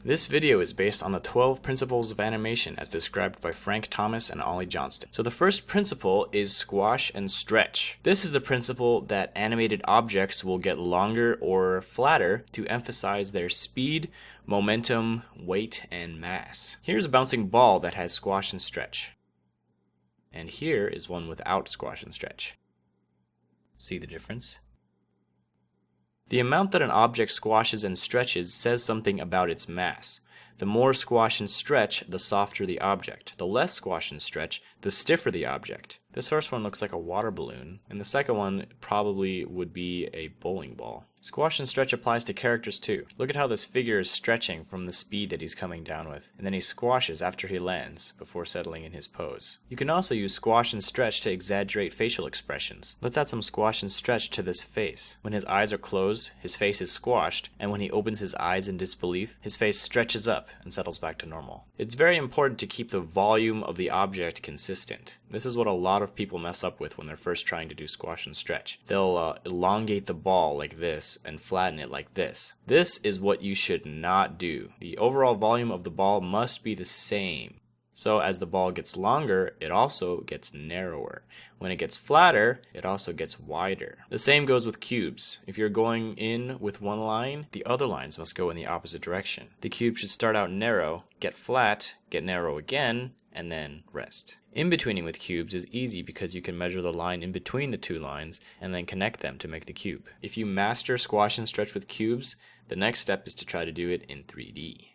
This video is based on the 12 principles of animation as described by Frank Thomas and Ollie Jhonston. So the first principle is squash and stretch. This is the principle that animated objects will get longer or flatter to emphasize their speed, momentum, weight, and mass. Here's a bouncing ball that has squash and stretch. And here is one without squash and stretch. See the difference? The amount that an object squashes and stretches says something about its mass. The more squash and stretch, the softer the object. The less squash and stretch, the stiffer the object. This first one looks like a water balloon, and the second one probably would be a bowling ball. Squash and stretch applies to characters too. Look at how this figure is stretching from the speed that he's coming down with, and then he squashes after he lands before settling in his pose. You can also use squash and stretch to exaggerate facial expressions. Let's add some squash and stretch to this face. When his eyes are closed, his face is squashed, and when he opens his eyes in disbelief, his face stretches up and settles back to normal. It's very important to keep the volume of the object consistent. This is what a lot of people mess up with when they're first trying to do squash and stretch. They'll elongate the ball like this and flatten it like this. This is what you should not do. The overall volume of the ball must be the same. So as the ball gets longer, it also gets narrower. When it gets flatter, it also gets wider. The same goes with cubes. If you're going in with one line, the other lines must go in the opposite direction. The cube should start out narrow, get flat, get narrow again, and then rest. In-betweening with cubes is easy because you can measure the line in between the two lines and then connect them to make the cube. If you master squash and stretch with cubes, the next step is to try to do it in 3D.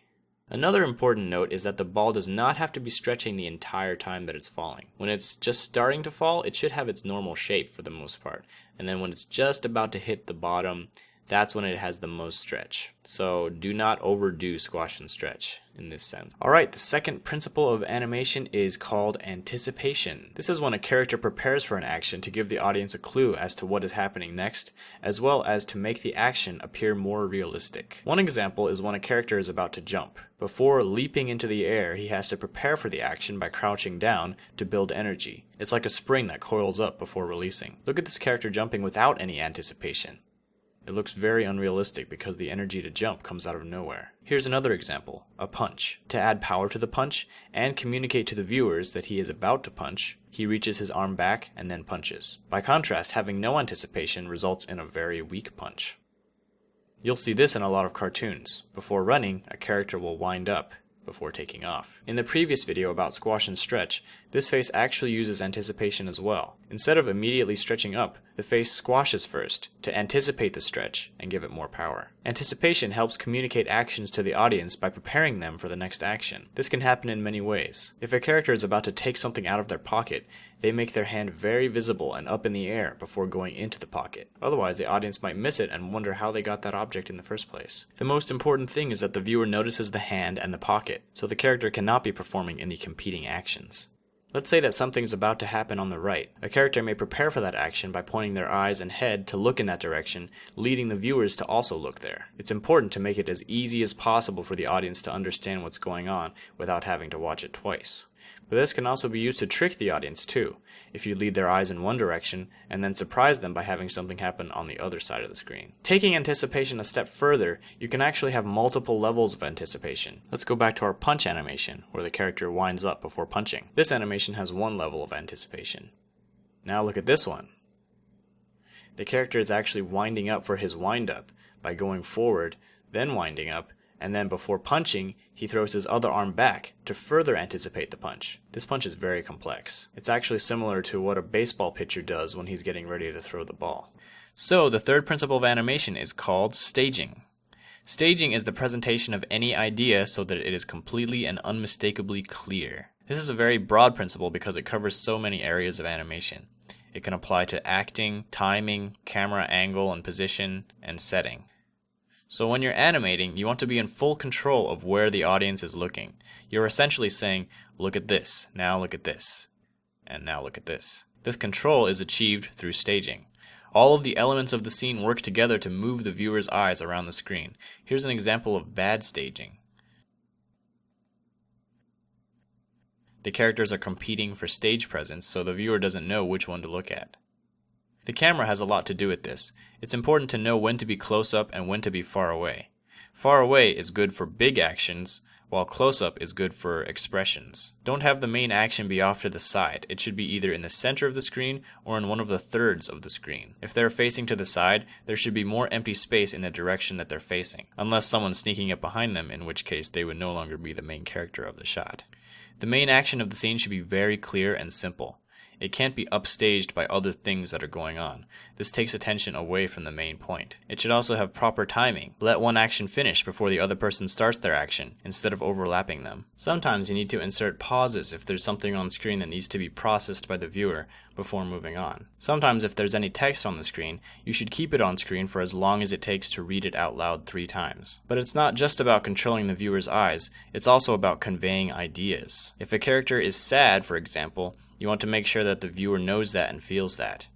Another important note is that the ball does not have to be stretching the entire time that it's falling. When it's just starting to fall, it should have its normal shape for the most part. And then when it's just about to hit the bottom, that's when it has the most stretch. So do not overdo squash and stretch in this sense. Alright, the second principle of animation is called anticipation. This is when a character prepares for an action to give the audience a clue as to what is happening next, as well as to make the action appear more realistic. One example is when a character is about to jump. Before leaping into the air, he has to prepare for the action by crouching down to build energy. It's like a spring that coils up before releasing. Look at this character jumping without any anticipation. It looks very unrealistic because the energy to jump comes out of nowhere. Here's another example, a punch. To add power to the punch and communicate to the viewers that he is about to punch, he reaches his arm back and then punches. By contrast, having no anticipation results in a very weak punch. You'll see this in a lot of cartoons. Before running, a character will wind up before taking off. In the previous video about squash and stretch, this face actually uses anticipation as well. Instead of immediately stretching up, the face squashes first to anticipate the stretch and give it more power. Anticipation helps communicate actions to the audience by preparing them for the next action. This can happen in many ways. If a character is about to take something out of their pocket, they make their hand very visible and up in the air before going into the pocket. Otherwise, the audience might miss it and wonder how they got that object in the first place. The most important thing is that the viewer notices the hand and the pocket, so the character cannot be performing any competing actions. Let's say that something is about to happen on the right. A character may prepare for that action by pointing their eyes and head to look in that direction, leading the viewers to also look there. It's important to make it as easy as possible for the audience to understand what's going on without having to watch it twice. But this can also be used to trick the audience too, if you lead their eyes in one direction and then surprise them by having something happen on the other side of the screen. Taking anticipation a step further, you can actually have multiple levels of anticipation. Let's go back to our punch animation, where the character winds up before punching. This animation has one level of anticipation. Now look at this one. The character is actually winding up for his wind-up by going forward, then winding up, and then before punching, he throws his other arm back to further anticipate the punch. This punch is very complex. It's actually similar to what a baseball pitcher does when he's getting ready to throw the ball. So the third principle of animation is called staging. Staging is the presentation of any idea so that it is completely and unmistakably clear. This is a very broad principle because it covers so many areas of animation. It can apply to acting, timing, camera angle and position, and setting. So when you're animating, you want to be in full control of where the audience is looking. You're essentially saying, look at this, now look at this, and now look at this. This control is achieved through staging. All of the elements of the scene work together to move the viewer's eyes around the screen. Here's an example of bad staging. The characters are competing for stage presence, so the viewer doesn't know which one to look at. The camera has a lot to do with this. It's important to know when to be close up and when to be far away. Far away is good for big actions, while close-up is good for expressions. Don't have the main action be off to the side. It should be either in the center of the screen or in one of the thirds of the screen. If they're facing to the side, there should be more empty space in the direction that they're facing, unless someone's sneaking up behind them, in which case they would no longer be the main character of the shot. The main action of the scene should be very clear and simple. It can't be upstaged by other things that are going on. This takes attention away from the main point. It should also have proper timing. Let one action finish before the other person starts their action, instead of overlapping them. Sometimes you need to insert pauses if there's something on screen that needs to be processed by the viewer before moving on. Sometimes if there's any text on the screen, you should keep it on screen for as long as it takes to read it out loud 3 times. But it's not just about controlling the viewer's eyes, it's also about conveying ideas. If a character is sad, for example, you want to make sure that the viewer knows that and feels that.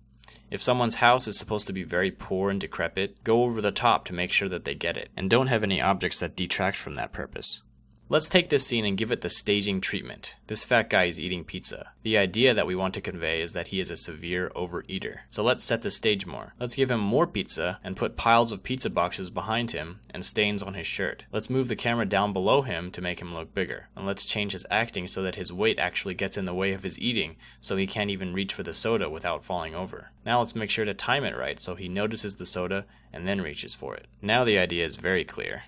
If someone's house is supposed to be very poor and decrepit, go over the top to make sure that they get it, and don't have any objects that detract from that purpose. Let's take this scene and give it the staging treatment. This fat guy is eating pizza. The idea that we want to convey is that he is a severe overeater. So let's set the stage more. Let's give him more pizza and put piles of pizza boxes behind him and stains on his shirt. Let's move the camera down below him to make him look bigger. And let's change his acting so that his weight actually gets in the way of his eating, so he can't even reach for the soda without falling over. Now let's make sure to time it right so he notices the soda and then reaches for it. Now the idea is very clear.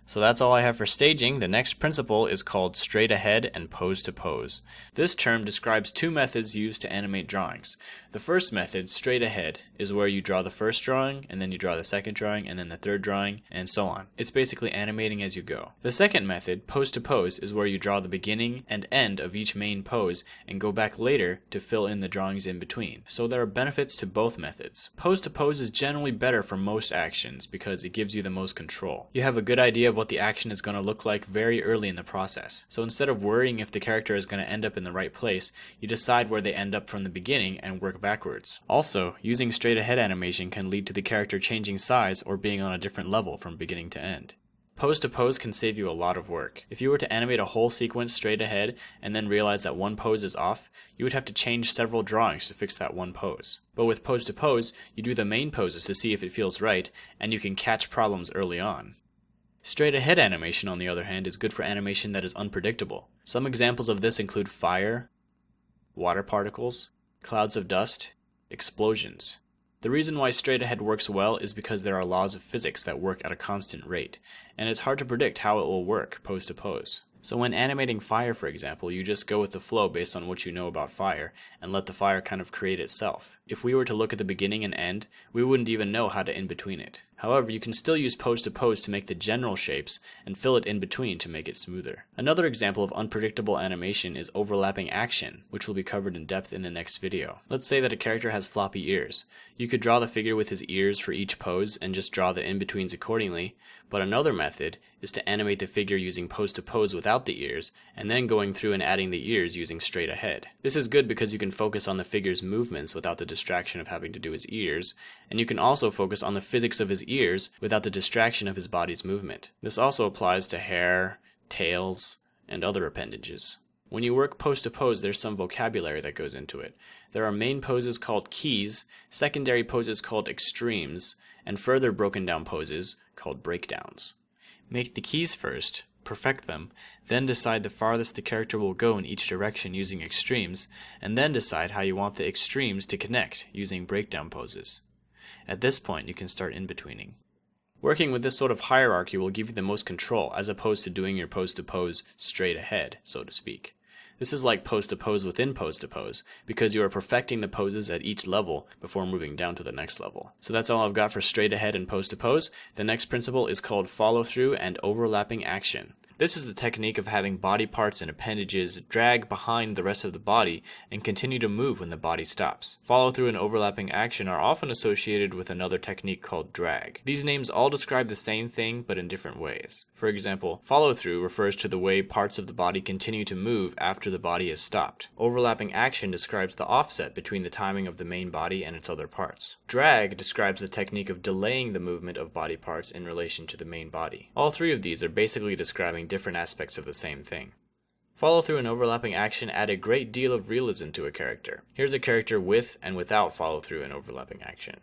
So that's all I have for staging. The next principle is called straight ahead and pose to pose. This term describes 2 methods used to animate drawings. The first method, straight ahead, is where you draw the first drawing, and then you draw the second drawing, and then the third drawing, and so on. It's basically animating as you go. The second method, pose to pose, is where you draw the beginning and end of each main pose and go back later to fill in the drawings in between. So there are benefits to both methods. Pose to pose is generally better for most actions because it gives you the most control. You have a good idea of what the action is going to look like very early in the process. So instead of worrying if the character is going to end up in the right place, you decide where they end up from the beginning and work backwards. Also, using straight ahead animation can lead to the character changing size or being on a different level from beginning to end. Pose to pose can save you a lot of work. If you were to animate a whole sequence straight ahead and then realize that one pose is off, you would have to change several drawings to fix that one pose. But with pose to pose, you do the main poses to see if it feels right, and you can catch problems early on. Straight ahead animation, on the other hand, is good for animation that is unpredictable. Some examples of this include fire, water particles, clouds of dust, explosions. The reason why straight ahead works well is because there are laws of physics that work at a constant rate, and it's hard to predict how it will work pose to pose. So when animating fire, for example, you just go with the flow based on what you know about fire, and let the fire kind of create itself. If we were to look at the beginning and end, we wouldn't even know how to in-between it. However, you can still use pose to pose to make the general shapes, and fill it in between to make it smoother. Another example of unpredictable animation is overlapping action, which will be covered in depth in the next video. Let's say that a character has floppy ears. You could draw the figure with his ears for each pose, and just draw the in-betweens accordingly, but another method is to animate the figure using pose to pose without the ears, and then going through and adding the ears using straight ahead. This is good because you can focus on the figure's movements without the distraction of having to do his ears, and you can also focus on the physics of his ears without the distraction of his body's movement. This also applies to hair, tails, and other appendages. When you work pose to pose, there's some vocabulary that goes into it. There are main poses called keys, secondary poses called extremes, and further broken down poses called breakdowns. Make the keys first, perfect them, then decide the farthest the character will go in each direction using extremes, and then decide how you want the extremes to connect using breakdown poses. At this point, you can start in-betweening. Working with this sort of hierarchy will give you the most control, as opposed to doing your pose to pose straight ahead, so to speak. This is like pose to pose within pose to pose, because you are perfecting the poses at each level before moving down to the next level. So that's all I've got for straight ahead and pose to pose. The next principle is called follow through and overlapping action. This is the technique of having body parts and appendages drag behind the rest of the body and continue to move when the body stops. Follow through and overlapping action are often associated with another technique called drag. These names all describe the same thing but in different ways. For example, follow through refers to the way parts of the body continue to move after the body is stopped. Overlapping action describes the offset between the timing of the main body and its other parts. Drag describes the technique of delaying the movement of body parts in relation to the main body. All three of these are basically describing different aspects of the same thing. Follow through and overlapping action add a great deal of realism to a character. Here's a character with and without follow through and overlapping action.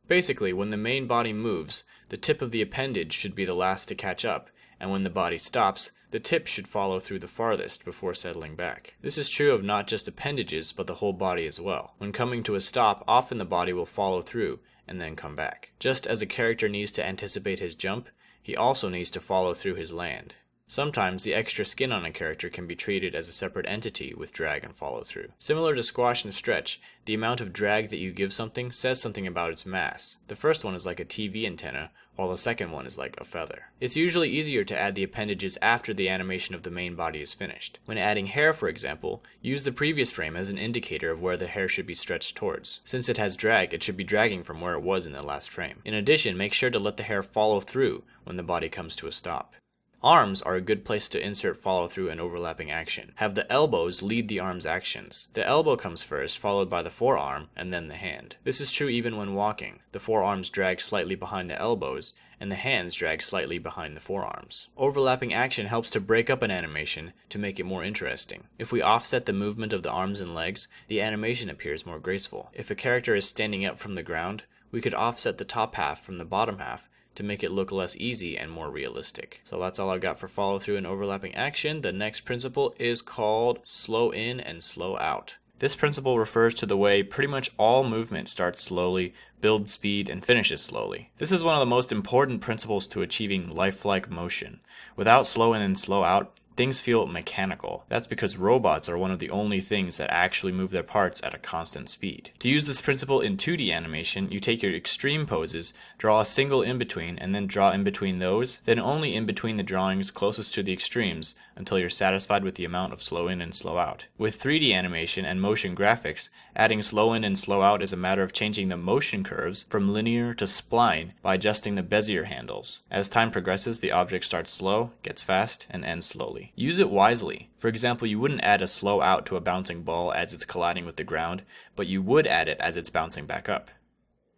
Basically, when the main body moves, the tip of the appendage should be the last to catch up, and when the body stops, the tip should follow through the farthest before settling back. This is true of not just appendages, but the whole body as well. When coming to a stop, often the body will follow through and then come back. Just as a character needs to anticipate his jump, he also needs to follow through his land. Sometimes the extra skin on a character can be treated as a separate entity with drag and follow through. Similar to squash and stretch, the amount of drag that you give something says something about its mass. The first one is like a TV antenna, while the second one is like a feather. It's usually easier to add the appendages after the animation of the main body is finished. When adding hair, for example, use the previous frame as an indicator of where the hair should be stretched towards. Since it has drag, it should be dragging from where it was in the last frame. In addition, make sure to let the hair follow through when the body comes to a stop. Arms are a good place to insert follow-through and overlapping action. Have the elbows lead the arm's actions. The elbow comes first, followed by the forearm, and then the hand. This is true even when walking. The forearms drag slightly behind the elbows, and the hands drag slightly behind the forearms. Overlapping action helps to break up an animation to make it more interesting. If we offset the movement of the arms and legs, the animation appears more graceful. If a character is standing up from the ground, we could offset the top half from the bottom half to make it look less easy and more realistic. So that's all I've got for follow through and overlapping action. The next principle is called slow in and slow out. This principle refers to the way pretty much all movement starts slowly, builds speed, and finishes slowly. This is one of the most important principles to achieving lifelike motion. Without slow in and slow out, things feel mechanical. That's because robots are one of the only things that actually move their parts at a constant speed. To use this principle in 2D animation, you take your extreme poses, draw a single in-between, and then draw in between those, then only in between the drawings closest to the extremes until you're satisfied with the amount of slow in and slow out. With 3D animation and motion graphics, adding slow in and slow out is a matter of changing the motion curves from linear to spline by adjusting the Bezier handles. As time progresses, the object starts slow, gets fast, and ends slowly. Use it wisely. For example, you wouldn't add a slow out to a bouncing ball as it's colliding with the ground, but you would add it as it's bouncing back up.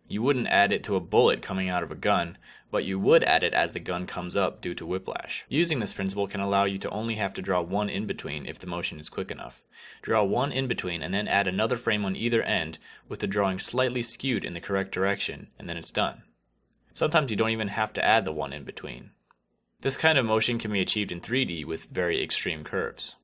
You wouldn't add it to a bullet coming out of a gun, but you would add it as the gun comes up due to whiplash. Using this principle can allow you to only have to draw one in-between if the motion is quick enough. Draw one in-between and then add another frame on either end with the drawing slightly skewed in the correct direction, and then it's done. Sometimes you don't even have to add the one in-between. This kind of motion can be achieved in 3D with very extreme curves.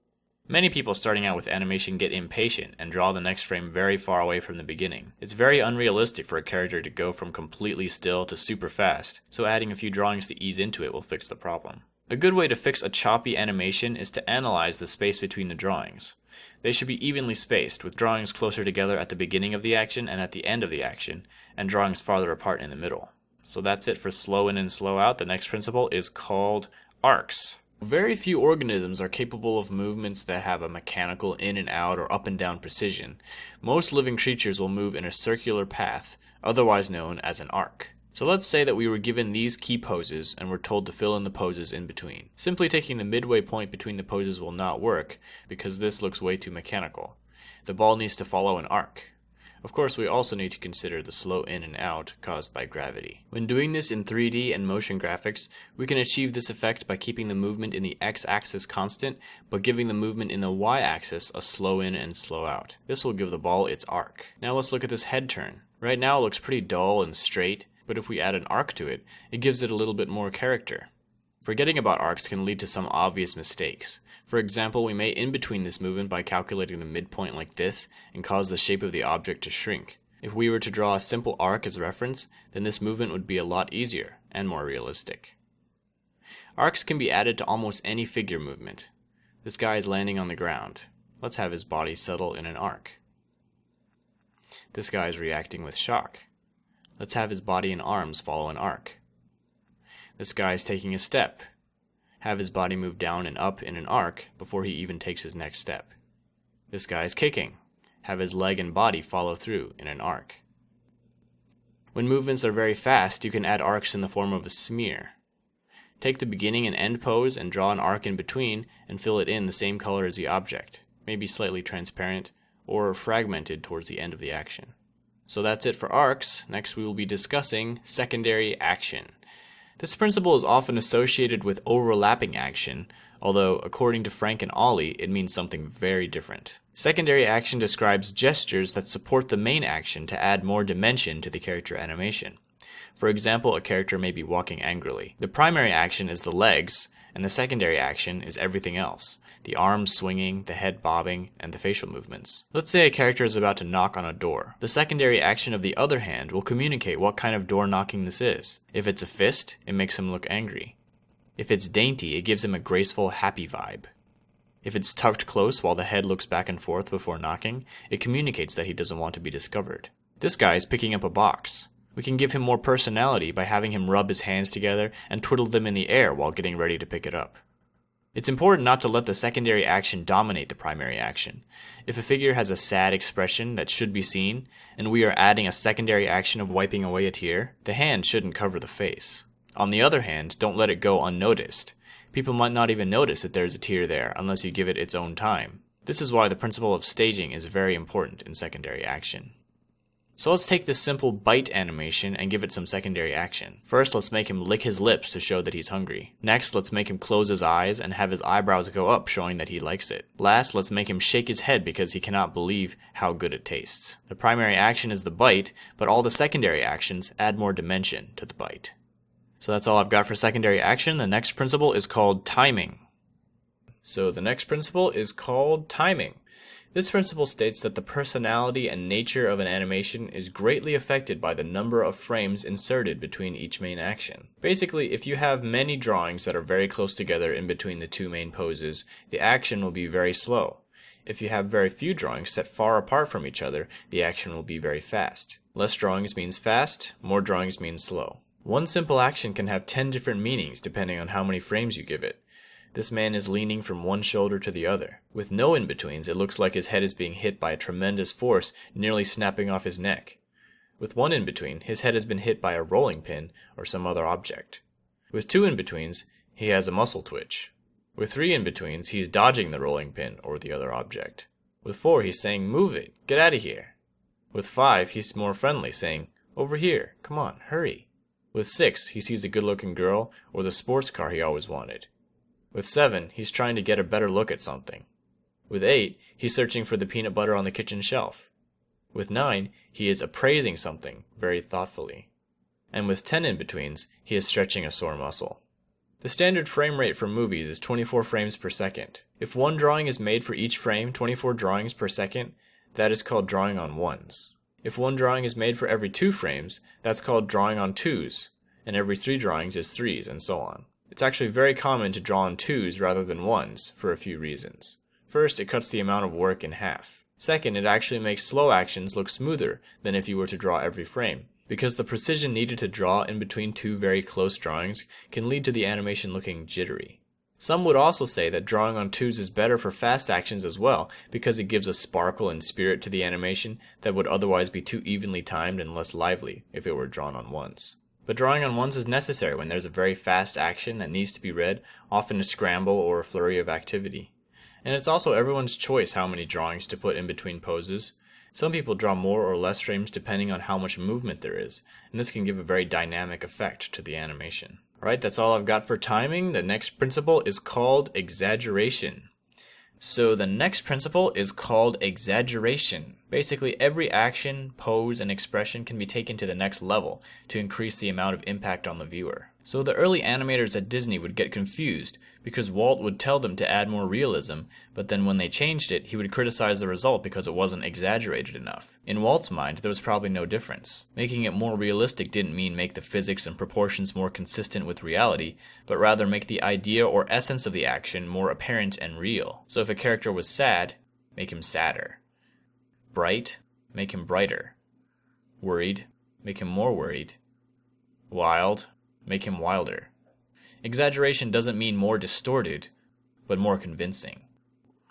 Many people starting out with animation get impatient and draw the next frame very far away from the beginning. It's very unrealistic for a character to go from completely still to super fast, so adding a few drawings to ease into it will fix the problem. A good way to fix a choppy animation is to analyze the space between the drawings. They should be evenly spaced, with drawings closer together at the beginning of the action and at the end of the action, and drawings farther apart in the middle. So that's it for slow in and slow out. The next principle is called arcs. Very few organisms are capable of movements that have a mechanical in and out or up and down precision. Most living creatures will move in a circular path, otherwise known as an arc. So let's say that we were given these key poses and were told to fill in the poses in between. Simply taking the midway point between the poses will not work because this looks way too mechanical. The ball needs to follow an arc. Of course, we also need to consider the slow in and out caused by gravity. When doing this in 3D and motion graphics, we can achieve this effect by keeping the movement in the x-axis constant, but giving the movement in the y-axis a slow in and slow out. This will give the ball its arc. Now let's look at this head turn. Right now it looks pretty dull and straight, but if we add an arc to it, it gives it a little bit more character. Forgetting about arcs can lead to some obvious mistakes. For example, we may in-between this movement by calculating the midpoint like this and cause the shape of the object to shrink. If we were to draw a simple arc as reference, then this movement would be a lot easier and more realistic. Arcs can be added to almost any figure movement. This guy is landing on the ground. Let's have his body settle in an arc. This guy is reacting with shock. Let's have his body and arms follow an arc. This guy is taking a step. Have his body move down and up in an arc before he even takes his next step. This guy is kicking. Have his leg and body follow through in an arc. When movements are very fast, you can add arcs in the form of a smear. Take the beginning and end pose and draw an arc in between and fill it in the same color as the object, maybe slightly transparent or fragmented towards the end of the action. So that's it for arcs. Next we will be discussing secondary action. This principle is often associated with overlapping action, although according to Frank and Ollie, it means something very different. Secondary action describes gestures that support the main action to add more dimension to the character animation. For example, a character may be walking angrily. The primary action is the legs, and the secondary action is everything else. The arms swinging, the head bobbing, and the facial movements. Let's say a character is about to knock on a door. The secondary action of the other hand will communicate what kind of door knocking this is. If it's a fist, it makes him look angry. If it's dainty, it gives him a graceful, happy vibe. If it's tucked close while the head looks back and forth before knocking, it communicates that he doesn't want to be discovered. This guy is picking up a box. We can give him more personality by having him rub his hands together and twiddle them in the air while getting ready to pick it up. It's important not to let the secondary action dominate the primary action. If a figure has a sad expression that should be seen, and we are adding a secondary action of wiping away a tear, the hand shouldn't cover the face. On the other hand, don't let it go unnoticed. People might not even notice that there's a tear there unless you give it its own time. This is why the principle of staging is very important in secondary action. So let's take this simple bite animation and give it some secondary action. First, let's make him lick his lips to show that he's hungry. Next, let's make him close his eyes and have his eyebrows go up, showing that he likes it. Last, let's make him shake his head because he cannot believe how good it tastes. The primary action is the bite, but all the secondary actions add more dimension to the bite. So that's all I've got for secondary action. The next principle is called timing. This principle states that the personality and nature of an animation is greatly affected by the number of frames inserted between each main action. Basically, if you have many drawings that are very close together in between the two main poses, the action will be very slow. If you have very few drawings set far apart from each other, the action will be very fast. Less drawings means fast, more drawings means slow. One simple action can have 10 different meanings depending on how many frames you give it. This man is leaning from one shoulder to the other. With no in-betweens, it looks like his head is being hit by a tremendous force, nearly snapping off his neck. With one in-between, his head has been hit by a rolling pin or some other object. With two in-betweens, he has a muscle twitch. With three in-betweens, he's dodging the rolling pin or the other object. With four, he's saying, "Move it, get out of here." With five, he's more friendly, saying, "Over here, come on, hurry." With six, he sees the good-looking girl or the sports car he always wanted. With 7, he's trying to get a better look at something. With 8, he's searching for the peanut butter on the kitchen shelf. With 9, he is appraising something very thoughtfully. And with 10 in-betweens, he is stretching a sore muscle. The standard frame rate for movies is 24 frames per second. If one drawing is made for each frame, 24 drawings per second, that is called drawing on ones. If one drawing is made for every 2 frames, that's called drawing on twos, and every 3 drawings is threes, and so on. It's actually very common to draw on twos rather than ones for a few reasons. First, it cuts the amount of work in half. Second, it actually makes slow actions look smoother than if you were to draw every frame, because the precision needed to draw in between 2 very close drawings can lead to the animation looking jittery. Some would also say that drawing on twos is better for fast actions as well, because it gives a sparkle and spirit to the animation that would otherwise be too evenly timed and less lively if it were drawn on ones. But drawing on ones is necessary when there's a very fast action that needs to be read, often a scramble or a flurry of activity. And it's also everyone's choice how many drawings to put in between poses. Some people draw more or less frames depending on how much movement there is, and this can give a very dynamic effect to the animation. Alright, that's all I've got for timing. The next principle is called exaggeration. Basically, every action, pose, and expression can be taken to the next level to increase the amount of impact on the viewer. So the early animators at Disney would get confused because Walt would tell them to add more realism, but then when they changed it, he would criticize the result because it wasn't exaggerated enough. In Walt's mind, there was probably no difference. Making it more realistic didn't mean make the physics and proportions more consistent with reality, but rather make the idea or essence of the action more apparent and real. So if a character was sad, make him sadder. Bright, make him brighter. Worried, make him more worried. Wild, make him wilder. Exaggeration doesn't mean more distorted, but more convincing.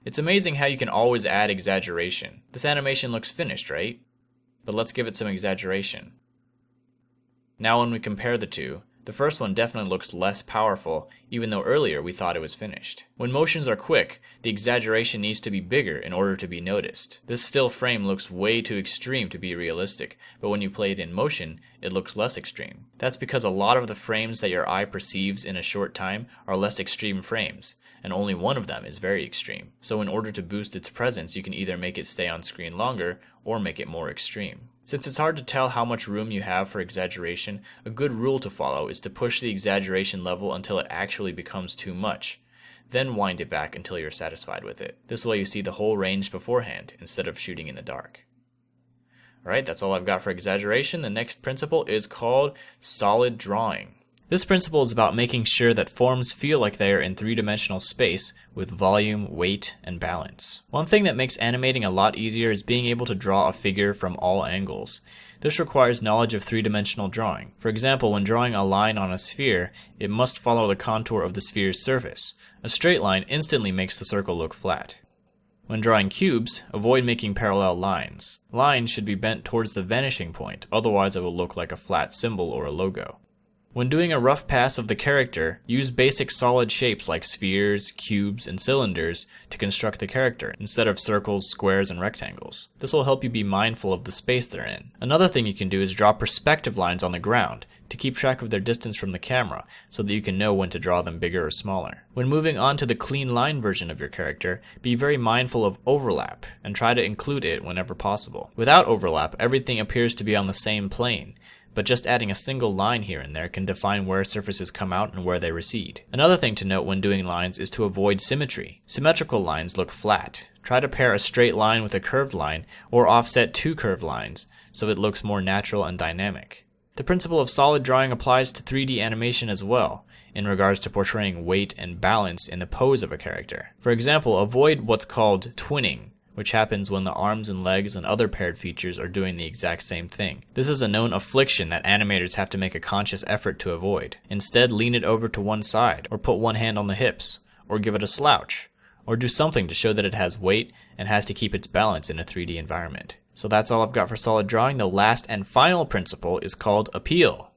It's amazing how you can always add exaggeration. This animation looks finished, right? But let's give it some exaggeration. Now when we compare the two The first one definitely looks less powerful, even though earlier we thought it was finished. When motions are quick, the exaggeration needs to be bigger in order to be noticed. This still frame looks way too extreme to be realistic, but when you play it in motion, it looks less extreme. That's because a lot of the frames that your eye perceives in a short time are less extreme frames, and only one of them is very extreme. So in order to boost its presence, you can either make it stay on screen longer, or make it more extreme. Since it's hard to tell how much room you have for exaggeration, a good rule to follow is to push the exaggeration level until it actually becomes too much. Then wind it back until you're satisfied with it. This way you see the whole range beforehand, instead of shooting in the dark. Alright, that's all I've got for exaggeration. The next principle is called solid drawing. This principle is about making sure that forms feel like they are in three-dimensional space with volume, weight, and balance. One thing that makes animating a lot easier is being able to draw a figure from all angles. This requires knowledge of three-dimensional drawing. For example, when drawing a line on a sphere, it must follow the contour of the sphere's surface. A straight line instantly makes the circle look flat. When drawing cubes, avoid making parallel lines. Lines should be bent towards the vanishing point, otherwise it will look like a flat symbol or a logo. When doing a rough pass of the character, use basic solid shapes like spheres, cubes, and cylinders to construct the character, instead of circles, squares, and rectangles. This will help you be mindful of the space they're in. Another thing you can do is draw perspective lines on the ground to keep track of their distance from the camera, so that you can know when to draw them bigger or smaller. When moving on to the clean line version of your character, be very mindful of overlap, and try to include it whenever possible. Without overlap, everything appears to be on the same plane, but just adding a single line here and there can define where surfaces come out and where they recede. Another thing to note when doing lines is to avoid symmetry. Symmetrical lines look flat. Try to pair a straight line with a curved line, or offset two curved lines, so it looks more natural and dynamic. The principle of solid drawing applies to 3D animation as well, in regards to portraying weight and balance in the pose of a character. For example, avoid what's called twinning, which happens when the arms and legs and other paired features are doing the exact same thing. This is a known affliction that animators have to make a conscious effort to avoid. Instead, lean it over to one side, or put one hand on the hips, or give it a slouch, or do something to show that it has weight and has to keep its balance in a 3D environment. So that's all I've got for solid drawing. The last and final principle is called appeal.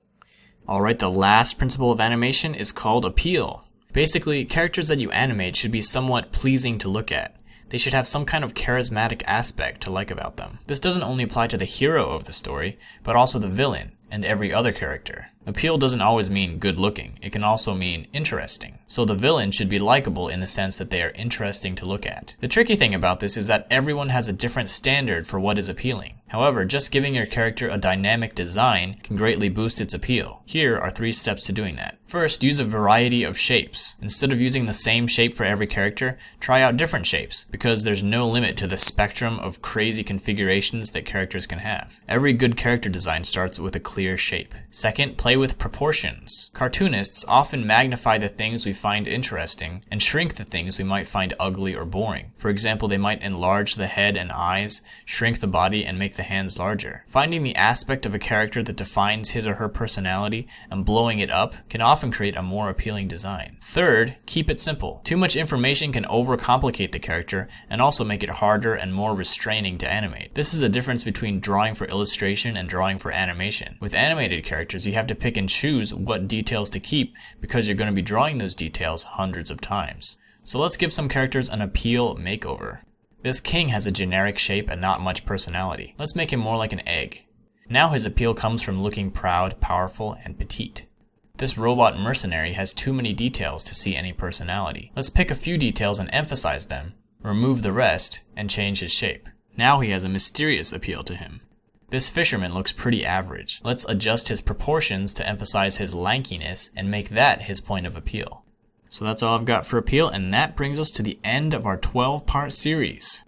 Alright, the last principle of animation is called appeal. Basically, characters that you animate should be somewhat pleasing to look at. They should have some kind of charismatic aspect to like about them. This doesn't only apply to the hero of the story, but also the villain and every other character. Appeal doesn't always mean good looking, it can also mean interesting. So the villain should be likable in the sense that they are interesting to look at. The tricky thing about this is that everyone has a different standard for what is appealing. However, just giving your character a dynamic design can greatly boost its appeal. Here are 3 steps to doing that. First, use a variety of shapes. Instead of using the same shape for every character, try out different shapes, because there's no limit to the spectrum of crazy configurations that characters can have. Every good character design starts with a clear shape. Second, play with proportions. Cartoonists often magnify the things we find interesting and shrink the things we might find ugly or boring. For example, they might enlarge the head and eyes, shrink the body, and make the hands larger. Finding the aspect of a character that defines his or her personality and blowing it up can often create a more appealing design. Third, keep it simple. Too much information can overcomplicate the character and also make it harder and more restraining to animate. This is the difference between drawing for illustration and drawing for animation. With animated characters, you have to pick and choose what details to keep because you're going to be drawing those details hundreds of times. So let's give some characters an appeal makeover. This king has a generic shape and not much personality. Let's make him more like an egg. Now his appeal comes from looking proud, powerful, and petite. This robot mercenary has too many details to see any personality. Let's pick a few details and emphasize them, remove the rest, and change his shape. Now he has a mysterious appeal to him. This fisherman looks pretty average. Let's adjust his proportions to emphasize his lankiness and make that his point of appeal. So that's all I've got for appeal, and that brings us to the end of our 12-part series.